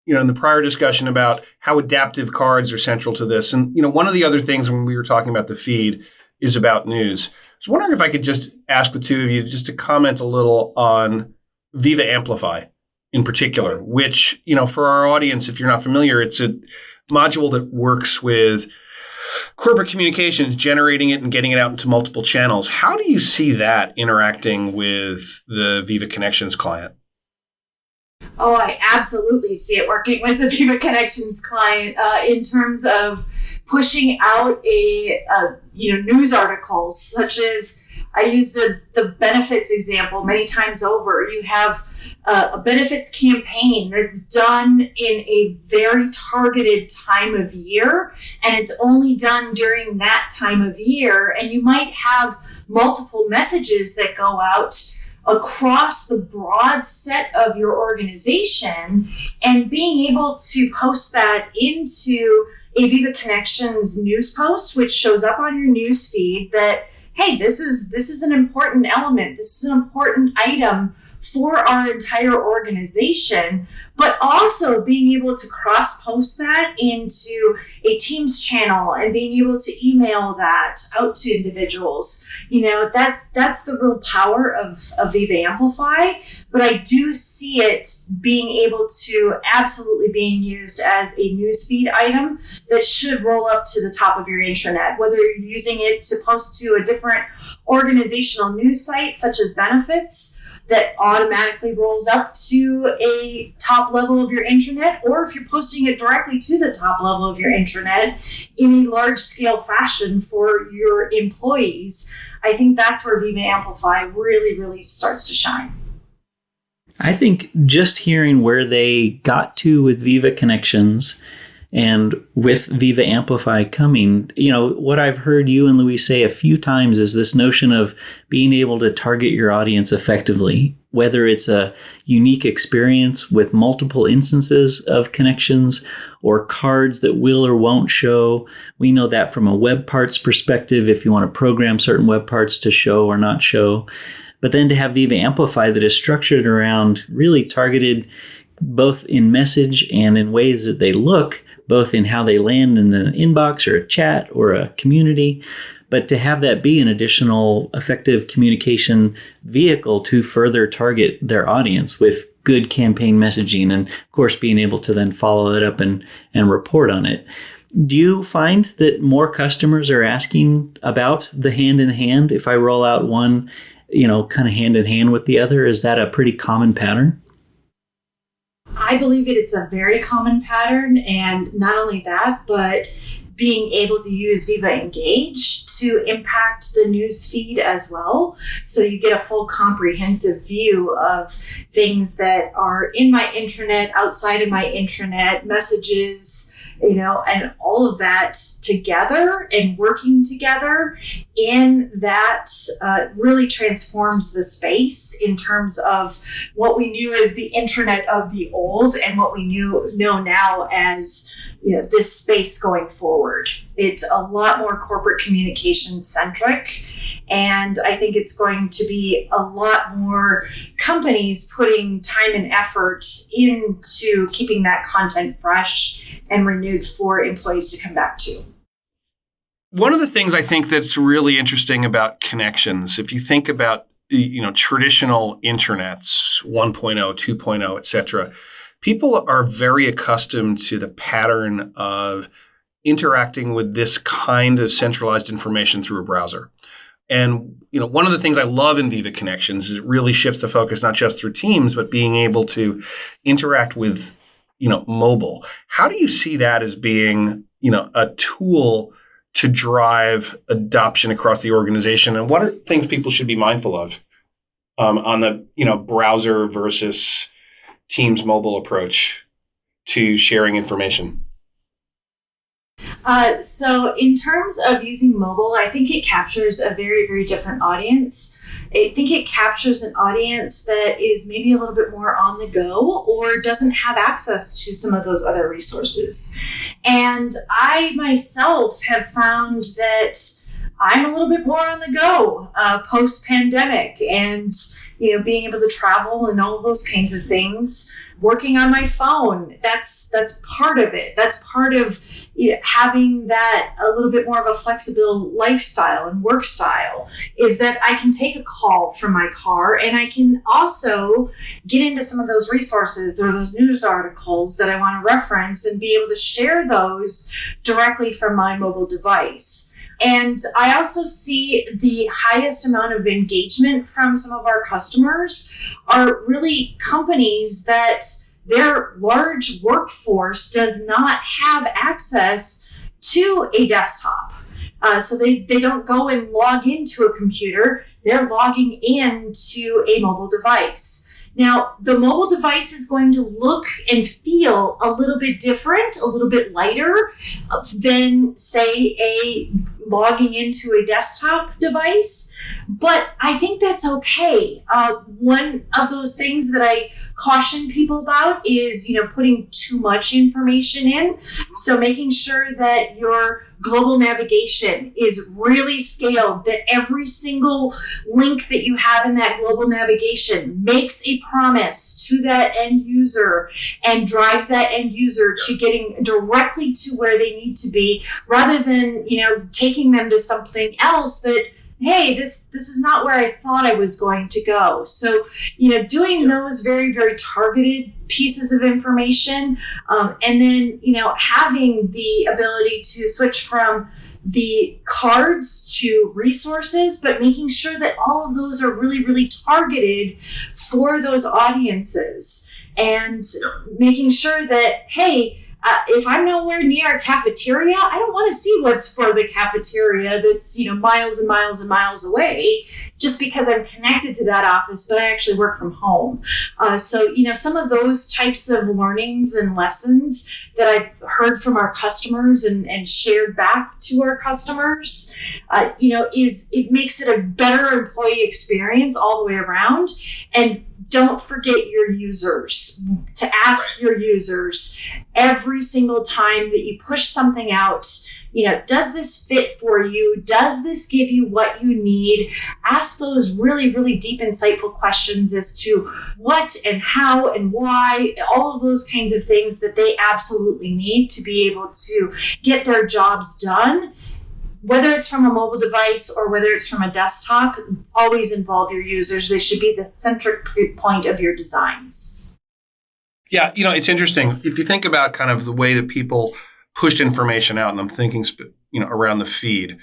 in the prior discussion about how adaptive cards are central to this. And, one of the other things when we were talking about the feed is about news. I was wondering if I could just ask the two of you just to comment a little on Viva Amplify in particular, which, for our audience, if you're not familiar, it's a module that works with corporate communications, generating it and getting it out into multiple channels. How do you see that interacting with the Viva Connections client? Oh, I absolutely see it working with the Viva Connections client in terms of pushing out news articles, such as I use the benefits example many times over. You have a benefits campaign that's done in a very targeted time of year, and it's only done during that time of year. And you might have multiple messages that go out across the broad set of your organization, and being able to post that into a Viva Connections news post, which shows up on your news feed that, hey, this is an important element. This is an important item for our entire organization, but also being able to cross-post that into a Teams channel and being able to email that out to individuals. That's the real power of Viva Amplify, but I do see it being able to absolutely being used as a newsfeed item that should roll up to the top of your intranet, whether you're using it to post to a different organizational news site, such as benefits, that automatically rolls up to a top level of your intranet, or if you're posting it directly to the top level of your intranet in a large scale fashion for your employees. I think that's where Viva Amplify really, really starts to shine. I think just hearing where they got to with Viva Connections and with Viva Amplify coming, what I've heard you and Louise say a few times is this notion of being able to target your audience effectively, whether it's a unique experience with multiple instances of connections or cards that will or won't show. We know that from a web parts perspective, if you want to program certain web parts to show or not show. But then to have Viva Amplify that is structured around really targeted both in message and in ways that they look both in how they land in the inbox or a chat or a community, but to have that be an additional effective communication vehicle to further target their audience with good campaign messaging, and of course being able to then follow it up and report on it. Do you find that more customers are asking about the hand in hand? If I roll out one, kind of hand in hand with the other, is that a pretty common pattern? I believe that it's a very common pattern, and not only that, but being able to use Viva Engage to impact the news feed as well. So you get a full comprehensive view of things that are in my intranet, outside of my intranet, messages, and all of that together and working together in that really transforms the space in terms of what we knew as the intranet of the old and what we know now as this space going forward. It's a lot more corporate communication centric, and I think it's going to be a lot more companies putting time and effort into keeping that content fresh and renewed for employees to come back to. One of the things I think that's really interesting about connections, if you think about traditional internets, 1.0, 2.0, et cetera, people are very accustomed to the pattern of interacting with this kind of centralized information through a browser. And one of the things I love in Viva Connections is it really shifts the focus not just through Teams, but being able to interact with mobile. How do you see that as being a tool to drive adoption across the organization? And what are things people should be mindful of on the browser versus Teams mobile approach to sharing information? So in terms of using mobile, I think it captures a very, very different audience. I think it captures an audience that is maybe a little bit more on the go or doesn't have access to some of those other resources. And I myself have found that I'm a little bit more on the go post-pandemic, and being able to travel and all of those kinds of things, working on my phone, that's part of it. That's part of having that a little bit more of a flexible lifestyle and work style, is that I can take a call from my car, and I can also get into some of those resources or those news articles that I want to reference and be able to share those directly from my mobile device. And I also see the highest amount of engagement from some of our customers are really companies that their large workforce does not have access to a desktop. So they don't go and log into a computer. They're logging into a mobile device. Now, the mobile device is going to look and feel a little bit different, a little bit lighter than, say, a logging into a desktop device. But I think that's okay. One of those things that I caution people about is, putting too much information in. So making sure that your global navigation is really scaled, that every single link that you have in that global navigation makes a promise to that end user and drives that end user to getting directly to where they need to be, rather than, taking them to something else that, hey, this is not where I thought I was going to go. So, doing those very, very targeted pieces of information, and then, having the ability to switch from the cards to resources, but making sure that all of those are really, really targeted for those audiences, and making sure that, hey, if I'm nowhere near a cafeteria, I don't want to see what's for the cafeteria that's, miles and miles and miles away, just because I'm connected to that office, but I actually work from home. So, some of those types of learnings and lessons that I've heard from our customers and shared back to our customers, it makes it a better employee experience all the way around. And don't forget your users, to ask your users every single time that you push something out, does this fit for you? Does this give you what you need? Ask those really, really deep, insightful questions as to what and how and why, all of those kinds of things that they absolutely need to be able to get their jobs done. Whether it's from a mobile device or whether it's from a desktop, always involve your users. They should be the centric point of your designs. Yeah, it's interesting. If you think about kind of the way that people pushed information out, and I'm thinking, around the feed,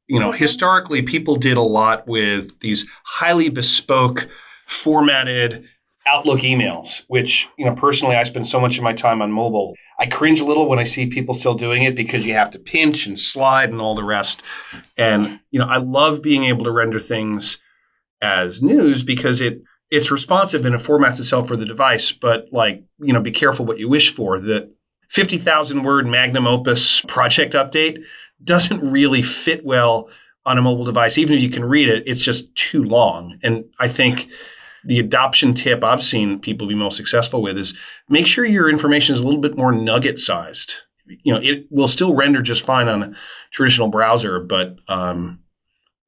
historically people did a lot with these highly bespoke, formatted Outlook emails, which, personally, I spend so much of my time on mobile. I cringe a little when I see people still doing it because you have to pinch and slide and all the rest. And, I love being able to render things as news because it's responsive and it formats itself for the device. But be careful what you wish for. The 50,000 word magnum opus project update doesn't really fit well on a mobile device. Even if you can read it, it's just too long. And I think the adoption tip I've seen people be most successful with is make sure your information is a little bit more nugget sized. It will still render just fine on a traditional browser, but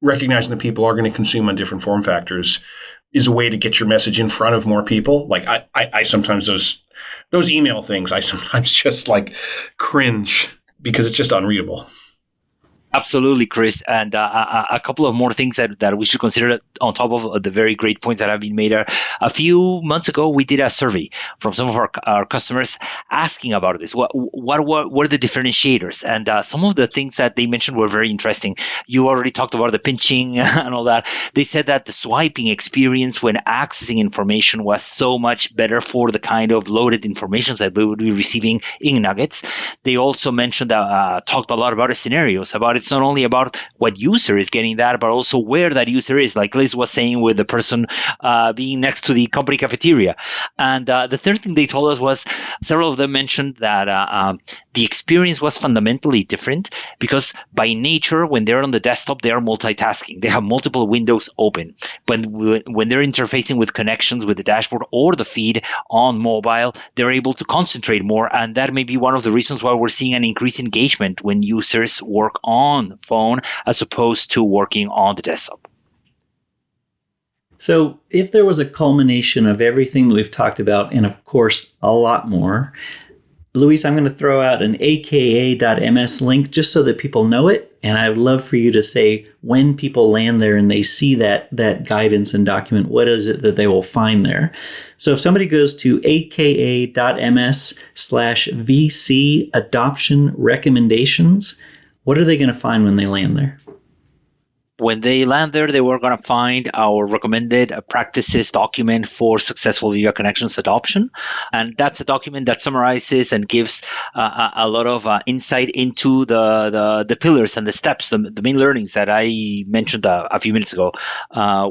recognizing that people are going to consume on different form factors is a way to get your message in front of more people. Like I sometimes those email things, I sometimes just cringe because it's just unreadable. Absolutely, Chris. And a couple of more things that we should consider on top of the very great points that have been made are a few months ago, we did a survey from some of our customers asking about this. What were the differentiators? And some of the things that they mentioned were very interesting. You already talked about the pinching and all that. They said that the swiping experience when accessing information was so much better for the kind of loaded information that we would be receiving in nuggets. They also mentioned, talked a lot about the scenarios, about it's not only about what user is getting that, but also where that user is, like Liz was saying with the person being next to the company cafeteria. And the third thing they told us was several of them mentioned that the experience was fundamentally different because by nature, when they're on the desktop, they are multitasking. They have multiple windows open. When they're interfacing with connections with the dashboard or the feed on mobile, they're able to concentrate more. And that may be one of the reasons why we're seeing an increased engagement when users work on phone as opposed to working on the desktop. So if there was a culmination of everything that we've talked about, and of course, a lot more, Luis, I'm going to throw out an aka.ms link just so that people know it. And I would love for you to say when people land there and they see that guidance and document, what is it that they will find there? So if somebody goes to aka.ms/VC adoption recommendations, what are they going to find when they land there? When they land there, they were going to find our recommended practices document for successful Viva Connections adoption. And that's a document that summarizes and gives a lot of insight into the pillars and the steps, the main learnings that I mentioned a few minutes ago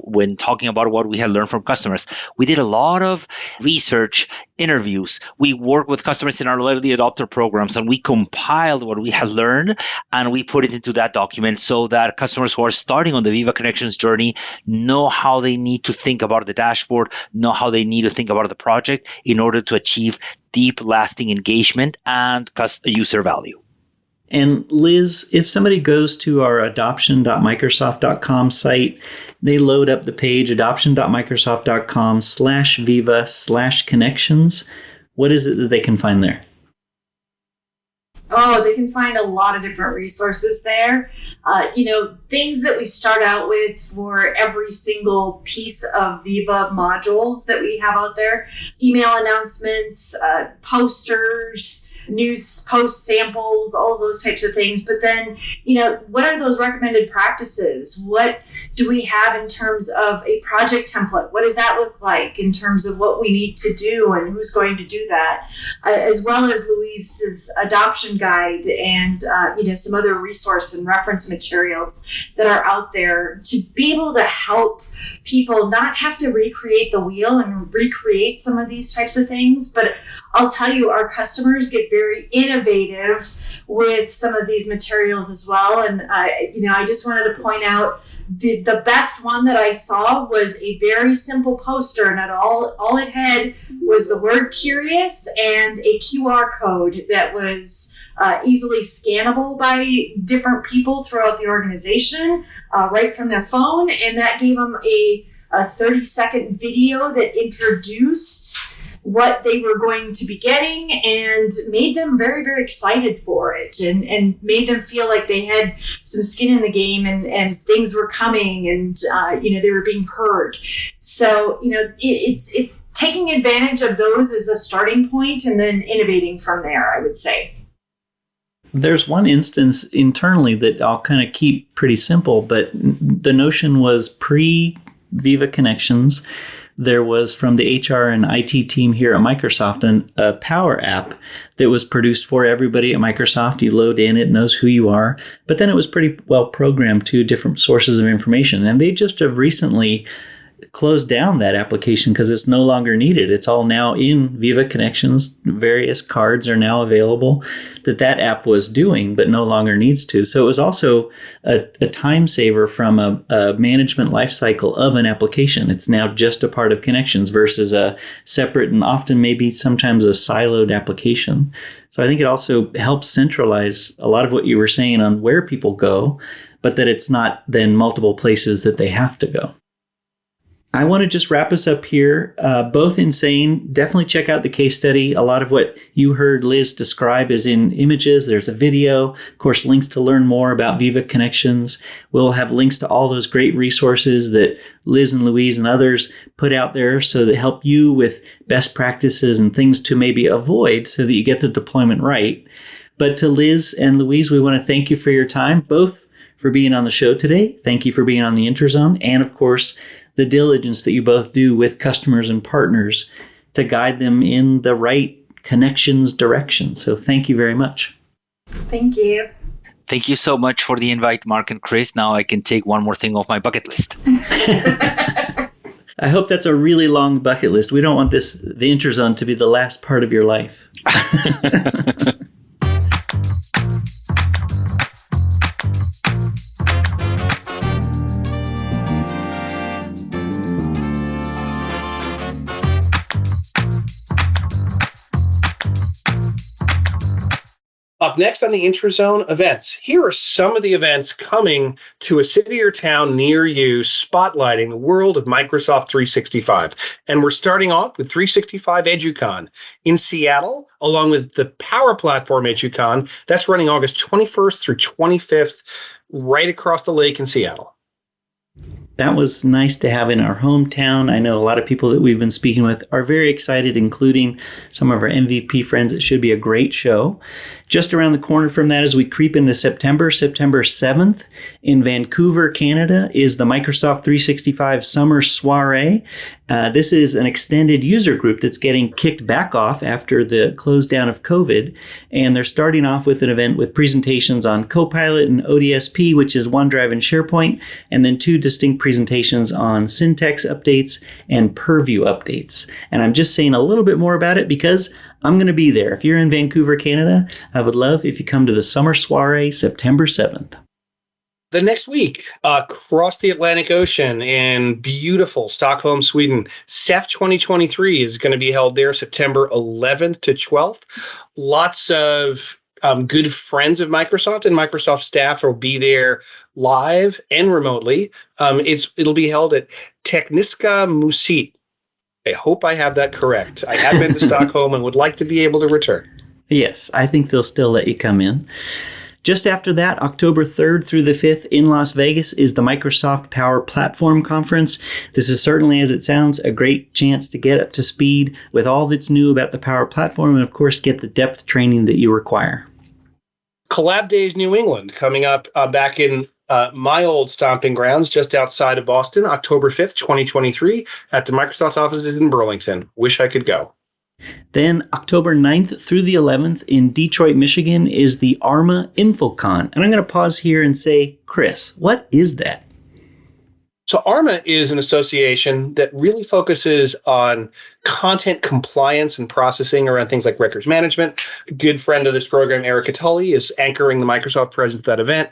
when talking about what we had learned from customers. We did a lot of research, interviews. We worked with customers in our early adopter programs, and we compiled what we had learned, and we put it into that document so that customers who are starting on the Viva Connections journey know how they need to think about the dashboard, know how they need to think about the project in order to achieve deep, lasting engagement and user value. And Liz, if somebody goes to our adoption.microsoft.com site, they load up the page adoption.microsoft.com/Viva/connections. What is it that they can find there? Oh, they can find a lot of different resources there. Things that we start out with for every single piece of Viva modules that we have out there. Email announcements, posters, news post samples, all of those types of things. But then, what are those recommended practices? What do we have in terms of a project template? What does that look like in terms of what we need to do and who's going to do that? As well as Luis's adoption guide and, some other resource and reference materials that are out there to be able to help people not have to recreate the wheel and recreate some of these types of things. But I'll tell you, our customers get very very innovative with some of these materials as well. And I just wanted to point out the best one that I saw was a very simple poster, and all it had was the word curious and a QR code that was easily scannable by different people throughout the organization, right from their phone. And that gave them a 30-second video that introduced what they were going to be getting and made them very, very excited for it, and made them feel like they had some skin in the game, and things were coming, and they were being heard. So it's taking advantage of those as a starting point and then innovating from there, I would say. There's one instance internally that I'll kind of keep pretty simple, but the notion was pre-Viva Connections. There was, from the HR and IT team here at Microsoft, a Power app that was produced for everybody at Microsoft. You load in, it knows who you are, but then it was pretty well programmed to different sources of information. And they just have recently closed down that application because it's no longer needed. It's all now in Viva Connections. Various cards are now available that app was doing, but no longer needs to. So it was also a time saver from a management lifecycle of an application. It's now just a part of Connections versus a separate and often maybe sometimes a siloed application. So I think it also helps centralize a lot of what you were saying on where people go, but that it's not then multiple places that they have to go. I want to just wrap us up here, both in saying definitely check out the case study. A lot of what you heard Liz describe is in images. There's a video, of course, links to learn more about Viva Connections. We'll have links to all those great resources that Liz and Louise and others put out there so that help you with best practices and things to maybe avoid so that you get the deployment right. But to Liz and Louise, we want to thank you for your time, both for being on the show today. Thank you for being on the Interzone, and of course, the diligence that you both do with customers and partners to guide them in the right connections direction. So thank you very much. Thank you. Thank you so much for the invite, Mark and Chris. Now I can take one more thing off my bucket list. I hope that's a really long bucket list. We don't want the Interzone to be the last part of your life. Up next on the Interzone events, here are some of the events coming to a city or town near you, spotlighting the world of Microsoft 365. And we're starting off with 365 EduCon in Seattle, along with the Power Platform EduCon. That's running August 21st through 25th, right across the lake in Seattle. That was nice to have in our hometown. I know a lot of people that we've been speaking with are very excited, including some of our MVP friends. It should be a great show. Just around the corner from that, as we creep into September 7th in Vancouver, Canada, is the Microsoft 365 Summer Soiree. This is an extended user group that's getting kicked back off after the close down of COVID. And they're starting off with an event with presentations on Copilot and ODSP, which is OneDrive and SharePoint, and then two distinct presentations on syntax updates and Purview updates. And I'm just saying a little bit more about it because I'm going to be there. If you're in Vancouver, Canada, I would love if you come to the Summer Soiree, September 7th. The next week, across the Atlantic Ocean in beautiful Stockholm, Sweden, CEF 2023 is going to be held there September 11th to 12th. Lots of good friends of Microsoft and Microsoft staff will be there live and remotely. It'll be held at Tekniska Museet. I hope I have that correct. I have been to Stockholm and would like to be able to return. Yes, I think they'll still let you come in. Just after that, October 3rd through the 5th in Las Vegas is the Microsoft Power Platform Conference. This is certainly, as it sounds, a great chance to get up to speed with all that's new about the Power Platform and, of course, get the depth training that you require. Collab Days New England coming up back in my old stomping grounds just outside of Boston, October 5th, 2023 at the Microsoft offices in Burlington. Wish I could go. Then October 9th through the 11th in Detroit, Michigan is the ARMA InfoCon. And I'm going to pause here and say, Chris, what is that? So ARMA is an association that really focuses on content compliance and processing around things like records management. A good friend of this program, Erica Tully, is anchoring the Microsoft presence at that event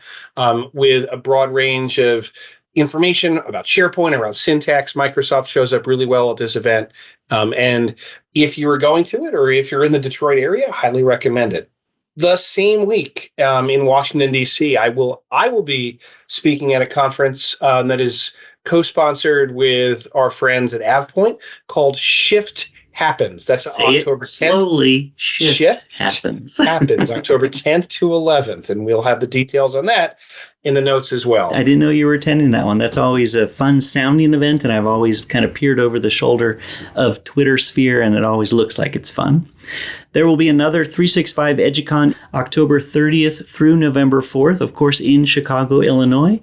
with a broad range of information about SharePoint, around syntax. Microsoft shows up really well at this event. And if you are going to it, or if you're in the Detroit area, highly recommend it. The same week in Washington, D.C., I will be speaking at a conference that is co-sponsored with our friends at AvePoint called Shift Happens. That's Say October 10th. Slowly, Shift Happens. Happens, October 10th to 11th. And we'll have the details on that in the notes as well. I didn't know you were attending that one. That's always a fun sounding event, and I've always kind of peered over the shoulder of Twitter sphere, and it always looks like it's fun. There will be another 365 EduCon October 30th through November 4th, of course, in Chicago, Illinois.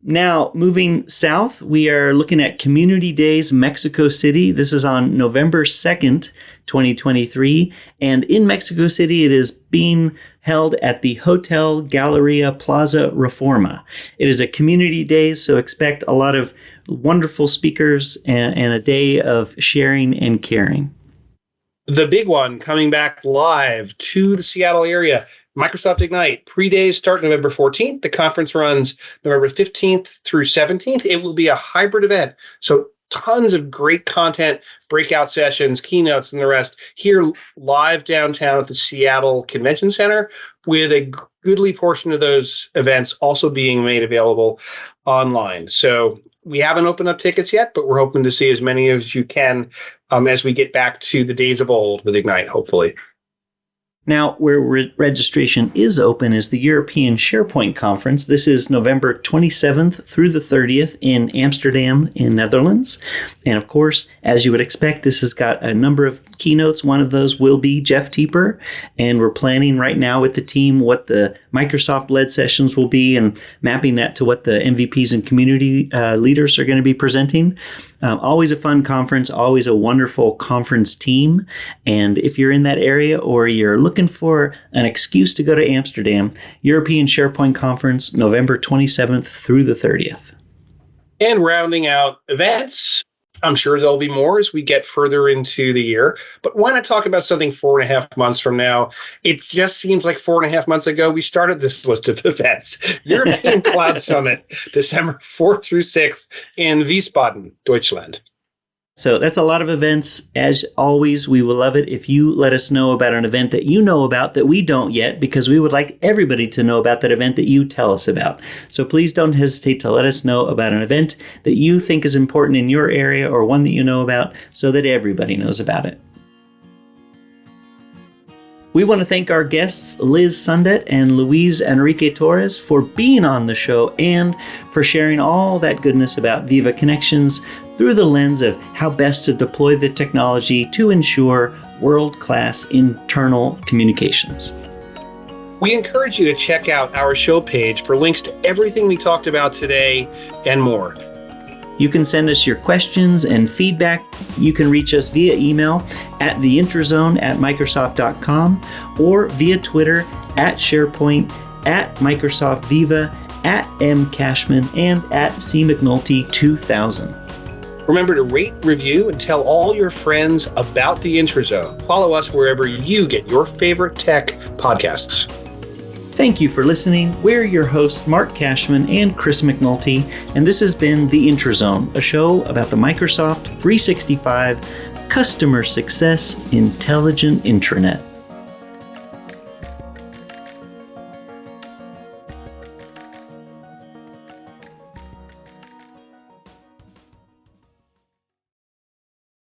Now, moving south, we are looking at Community Days Mexico City. This is on November 2nd, 2023. And in Mexico City, it is being held at the Hotel Galleria Plaza Reforma. It is a community day, so expect a lot of wonderful speakers and a day of sharing and caring. The big one coming back live to the Seattle area, Microsoft Ignite. Pre-days start November 14th. The conference runs November 15th through 17th. It will be a hybrid event. So tons of great content, breakout sessions, keynotes, and the rest here live downtown at the Seattle Convention Center, with a goodly portion of those events also being made available online. So we haven't opened up tickets yet, but we're hoping to see as many as you can as we get back to the days of old with Ignite, hopefully. Now, where registration is open is the European SharePoint Conference. This is November 27th through the 30th in Amsterdam in Netherlands. And of course, as you would expect, this has got a number of keynotes. One of those will be Jeff Teeper. And we're planning right now with the team what the Microsoft-led sessions will be and mapping that to what the MVPs and community leaders are going to be presenting. Always a fun conference, always a wonderful conference team. And if you're in that area or you're looking for an excuse to go to Amsterdam, European SharePoint Conference, November 27th through the 30th. And rounding out events, I'm sure there'll be more as we get further into the year. But why not talk about something 4.5 months from now? It just seems like 4.5 months ago we started this list of events. European Cloud Summit, December 4th through 6th in Wiesbaden, Deutschland. So that's a lot of events. As always, we will love it if you let us know about an event that you know about that we don't yet, because we would like everybody to know about that event that you tell us about. So please don't hesitate to let us know about an event that you think is important in your area or one that you know about so that everybody knows about it. We want to thank our guests, Liz Sundet and Luis Enrique Torres, for being on the show and for sharing all that goodness about Viva Connections through the lens of how best to deploy the technology to ensure world-class internal communications. We encourage you to check out our show page for links to everything we talked about today and more. You can send us your questions and feedback. You can reach us via email at theinterzone@microsoft.com or via Twitter @SharePoint, @MicrosoftViva, @MCashman, and @CMcNulty2000. Remember to rate, review, and tell all your friends about the Intrazone. Follow us wherever you get your favorite tech podcasts. Thank you for listening. We're your hosts, Mark Cashman and Chris McNulty, and this has been The Intrazone, a show about the Microsoft 365 Customer Success Intelligent Intranet.